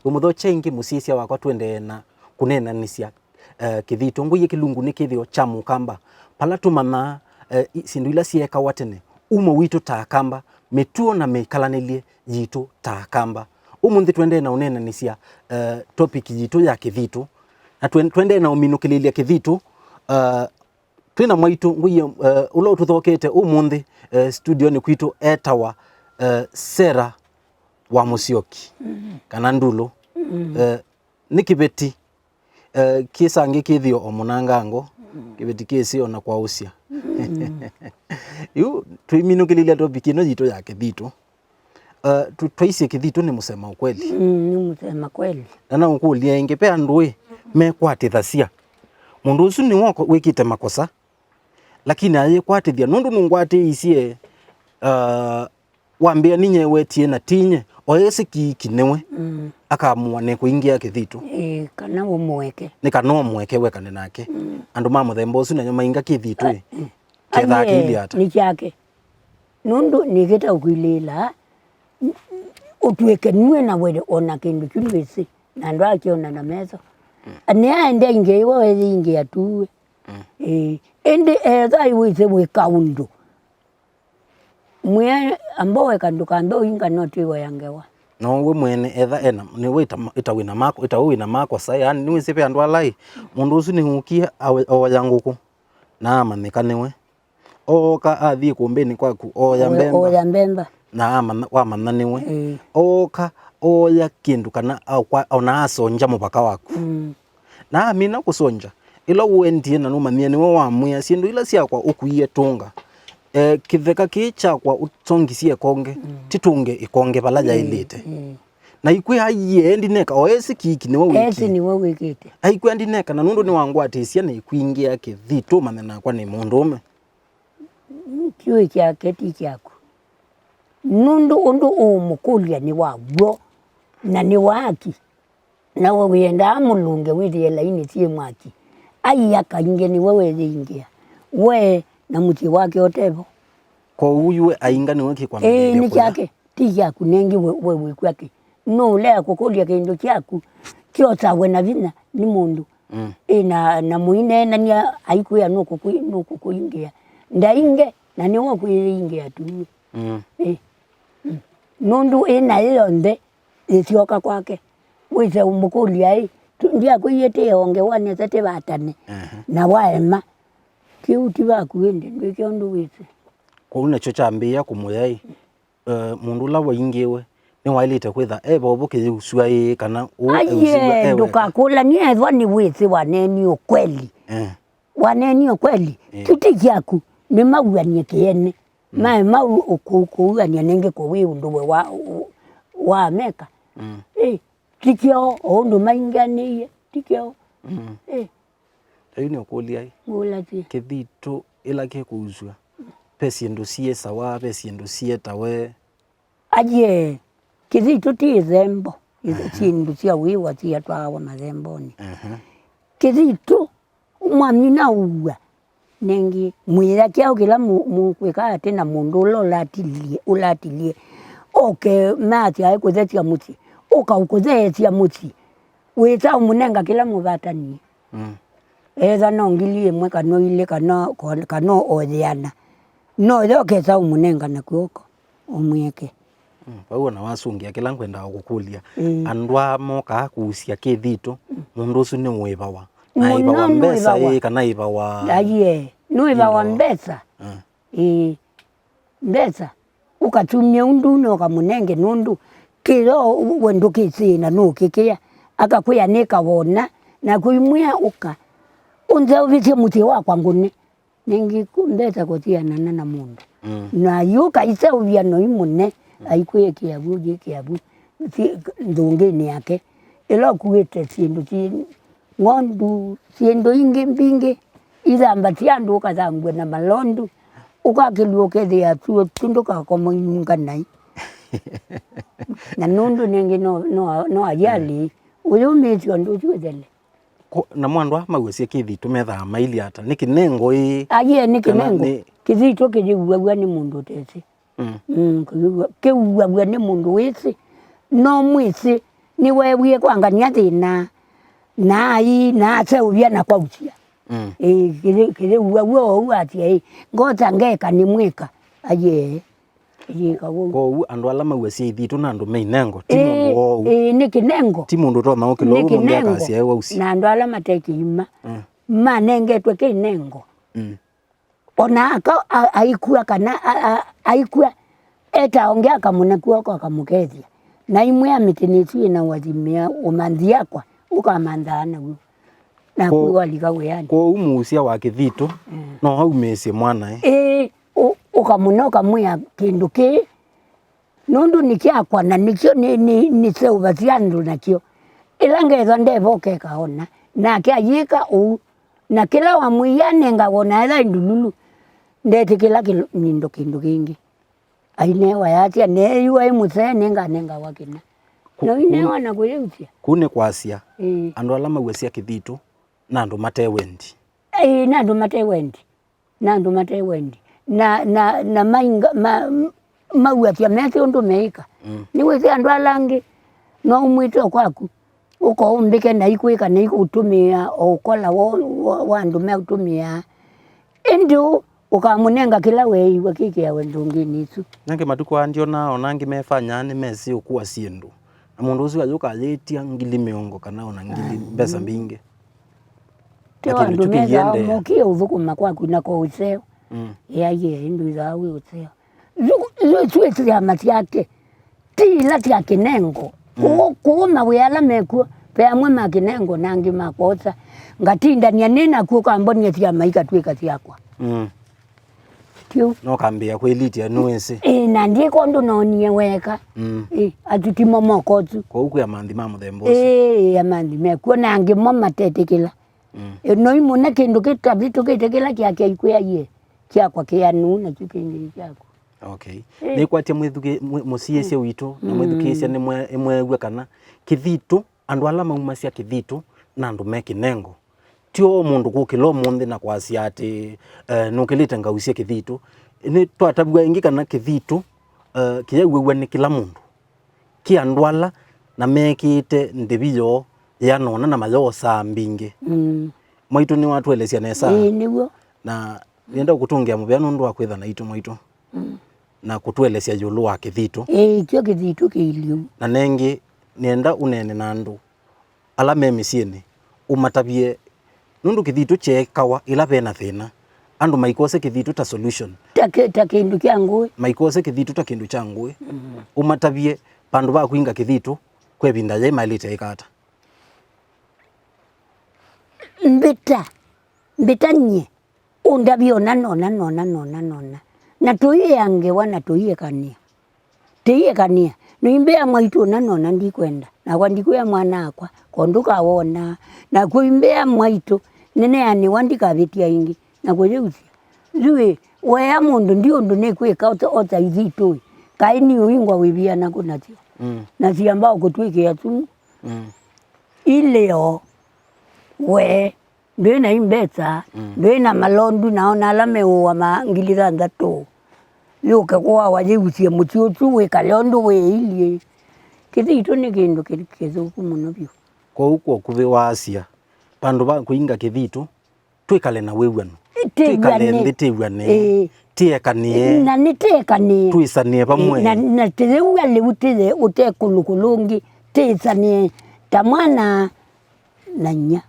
umutho chengi musisia wakwa twende na kunena nisia kithito nguye kilungu ni kithio cha mukamba pala tumana sindu ila sieka watene umo witu taakamba metuo na mekalanilie yitu taakamba umunthi twende na unena nisia topic yitu ya kithito na twende na uminukililia kithito twina mwaitu nguye ulo tuthokete umunthi studio ni kwitu etawa Sera wa Musyoki kana Ndulu nikibeti kisangi kithio omunangango kibeti kisi ona kwa usia yu tuiminukililia topic ino yito ya kithito twaisi kithito ni musema ukweli ni musema kweli na ukulia ingepea ndui mekwatithasia mundu usu ni woko wikite makosa lakini aye kwatithia nundu nungwati isie wambia ninye wetie na tinye oyesi kinewe akamua ne kuingia kithito kana umweke ni kana umweke wekane nake andu mamuthemba usu na mainga kithito ketha kili ata ni chake nundu nigita ukwilila utweke nwe na wele ona kindu kilwisi na ndo akiona na mezo ani aende inge iwo inge atuwe ende eza iwise we kaundu mwe ambowe kandu kando inga notiwa yangewa no we mwene etha ena ni wita itawina mako itawina mako sai yani ni wisipe andu alai mundu usu ni hukia oyanguku na manikanewe oka athie kumbeni kwaku oya mbemba na wa mananiwe oka oya kindu kana ona asonja mupaka waku na amina kusonja ila uendie na numania niwe wamwia sindu ila siakwa ukuie tunga kitheka kichakwa utongisie konge titunge ikonge balaja ilite na ikwe haye ndi neka oesi kiki niwe wiki esi niwe wikite aikwe ndi neka na nundu ni wangu atisia na ikuingia kithito manena kwa ni mundu ume kiwe kyake ti kyako nundu undu umukulia ni wagwo na ni waki na wenda mulunge withi laini tie mwaki ai kainge ni wewe zingia we na muti wake otevo kwa huyu ainga ni wake kwa ni kyake ti kyako nengi wewe kwake no le kukulia kindu kyako kyota we na vina ni mundu na muine na ni aikuya no kuingia ndainge na ni wo kuingia tu nundu ina yonde isioka kwake wise umukulia ndia kuyete onge wane tate batane na waema kiuti bakuende ndikyo ndu wise kwa una chocha ambia kumuyai mundu la waingewe ni wailite kwitha bobo kiyusua kana aye ndukakula ni ethwa ni wise waneni ukweli waneni ukweli kiti kyaku ni magwanie kiene mau ukuugania nenge ko we undu wa meka tikyo ondu mainganiye tikyo ayuni okulia mulati kithito ila kekuzwa pesi ndo sie sawa pesi ndo sie tawe aje kithito ti zembo izindu cia wiwa cia twawa mazemboni kithito mwamina uwa nengi mwira kyao kila mukwika ate na mundu ulatilie oke mati ai kuzetia muti oka ukuzetia muti wita umunenga kila mubatani eza nongilie mwe kano ile kano odhiana no yoke za umunenga na kuoko umweke Pau na wasungia kila kwenda gukulia andwa moka kuusia kithito mundu usu ni mwibawa na ibawa mbesa kana ibawa aye no ibawa mbesa mbesa ukatumia undu no kamunenge nundu kiro wendo kisina no kikia akakuya nikawona na kuimwia uka unza uvise muti wakwa ngune ningi kumbeta kotiana na mundu na yuka isa uvia no imune aikwe kiabu kiabu ndungeni yake ila kuwete sindu ngondu sindu ingi mbingi izamba tiandu ukazangwe na malondu ukakiluke dia tunduka komo nganai na nundu ningi no ajali uyu mitio ndu chuthele na mwandwa magwesie kithito metha maili ata nikinengo aye nikinengo kithito kijigwa ni mundu tete kiugwa ni mundu wisi no mwisi ni wewe kwangania thina na ai na se ubia na kwa ucia kile uwa atia ngota ngeka ni mwika aye ko andu ala mawesi ithitu na andu meinengo ti mundu wo ni kinengo ti mundu to na ukilo mundu akasia ewa usi na andu ala mateki ima manengetwe kinengo ona aikua kana aikua eta ongea kamuna kuoko akamukethia na imwe amitinitu na wazimia umandia kwa ukamandana gu na kuwa ligawe yani ko umusia wa kithitu no hau mesi mwana ukamuna ukamwia kindu ki nundu nikiakwa na nikio ni seuvatiandu nakio ilangetho ndevoke kaona na kiayika na kila wa mwiyane ngawona ila indululu ndete kila nindo kindu kingi ainewa yatia neyua imusene nenga wakina no inewa na kuyeutia kune kwasia andu ala mawesi kithitu na andu matewendi na andu matewendi na mainga mauatia mete undu meika ni wezi andu alangi no umwito kwaku uko umbike na ikuika na ikutumia okola wa andu meutumia indu ukamunenga kila wei wakike ya wendungini isu nange matuko andio nao nange mefanya ni mesi ukuwa siendu na mundu usu ajuka aletia ngili miongo kana ona ngili pesa mbinge lakini tukiende mukio uvukuma kwaku na kwa useo ye indu za we useo zuwe ya matiake ti lati ya kinengo kuuma weyala meku pe amwe makinengo nangi makosa ngatinda nyanena kuka amboni ya maika tuika tiakwa no kambia kwelitia nuwese na ndiko ndo nonie weka atutimo mokotu kwa huku ya mandi mamu thembo ya mandi meku nangi mama tetekela no imuna kindu kitabitu kitekela kyake ikuya ye kyakwa kya nuna kikingi kyako okay ni kwatia mwithuke musiese witu na mwithukisia ni emwe kana kithitu andu ala maumasia kithitu na andu mekinengo tio mundu kukilo munthi na kwasia ati nukilite ngausia kithitu ni twatabua ingi kana kithitu kiyaugwa ni kila mundu ki andu ala na mekite ndibiyo yanona na mayosa mbinge maitu ni watu elesia nesa niwo na nienda kutungia mubya nundu akwitha na itu maitu na kutuelesia yulu wa kithitu kio kithitu kilio na nengi nienda unene na andu ala memisiene umatabie nundu kithitu chekawa ila pena thina andu maikose kithitu ta solution ta kindu kya ngui maikose kithitu ta kindu cha ngui umatabie pandu ba kuinga kithitu kwebinda ye malite ikata mbita nye undabio nona na tuye yange wana tuye kania nimbea mwaitu nona ndikwenda na kwa ndikuya mwana akwa konduka wona na kuimbea mwaitu nene yani wandika vitia ingi na kujeusia zuwe wea mundu ndio ndo nekweka ota ithitu kaini uingwa wibia na kunatio na si ambao kutwike ya tumu ileo we ndena imbeta ndena malondu naona alame wa mangiliza ndato yuke kwa wajeusia mutiotu we kalondo we ilie kithitu ni kindu kizuku muno bio kwa huko kuve wasia pandu ba kuinga kithitu twikale na wewanu twikale nditiwane tiekanie na nitekanie tuisanie pamwe na tirewa leutile utekulukulungi tisanie tamwana nanya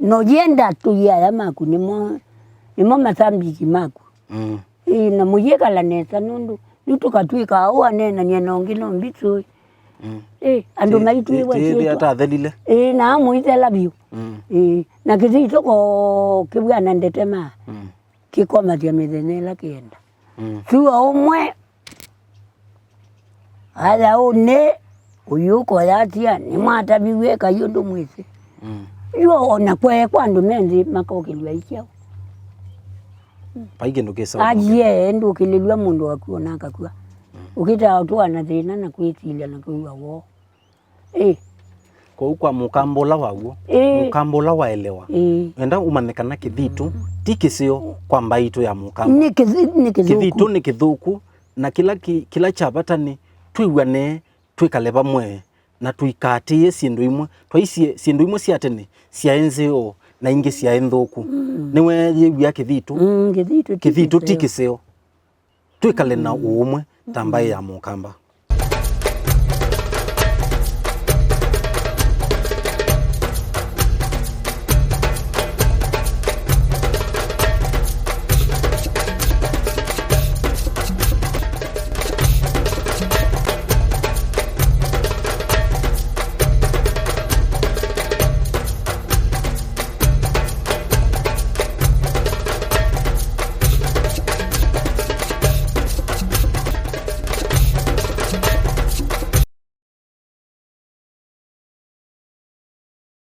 no yenda tuya ya maku nimo masambiki maku na muyeka la nesa nundu nitukatwika au anena nyenongino mbitsu andu maitu iwe tete ata thelile na muitela bio na kithito ko kibwana ndetema kikoma tia mithenela kienda suwa umwe ala une uyuko yatia ni mwata biwe kayundu mwise yo ona kwe kwandu menzi makokilwa ikiao paige ndukesa aje ndukililwa mundu akuona akakua ukita utwa na thina na kwitilia na kuwa wo kwa ukwa mukambola wawo mukambola waelewa enda umanekana kithitu tikisio kwa mbaito ya mukamba kithitu ni kithuku na kila chabata ni twiwane twikale pamwe na tuikatie sindu imwe twaisie sindu imwe cia tene cia enzeo na ingi cia enthuku niwe yigua kithitu tikiseo twikale na umwe tambaye ya Mukamba.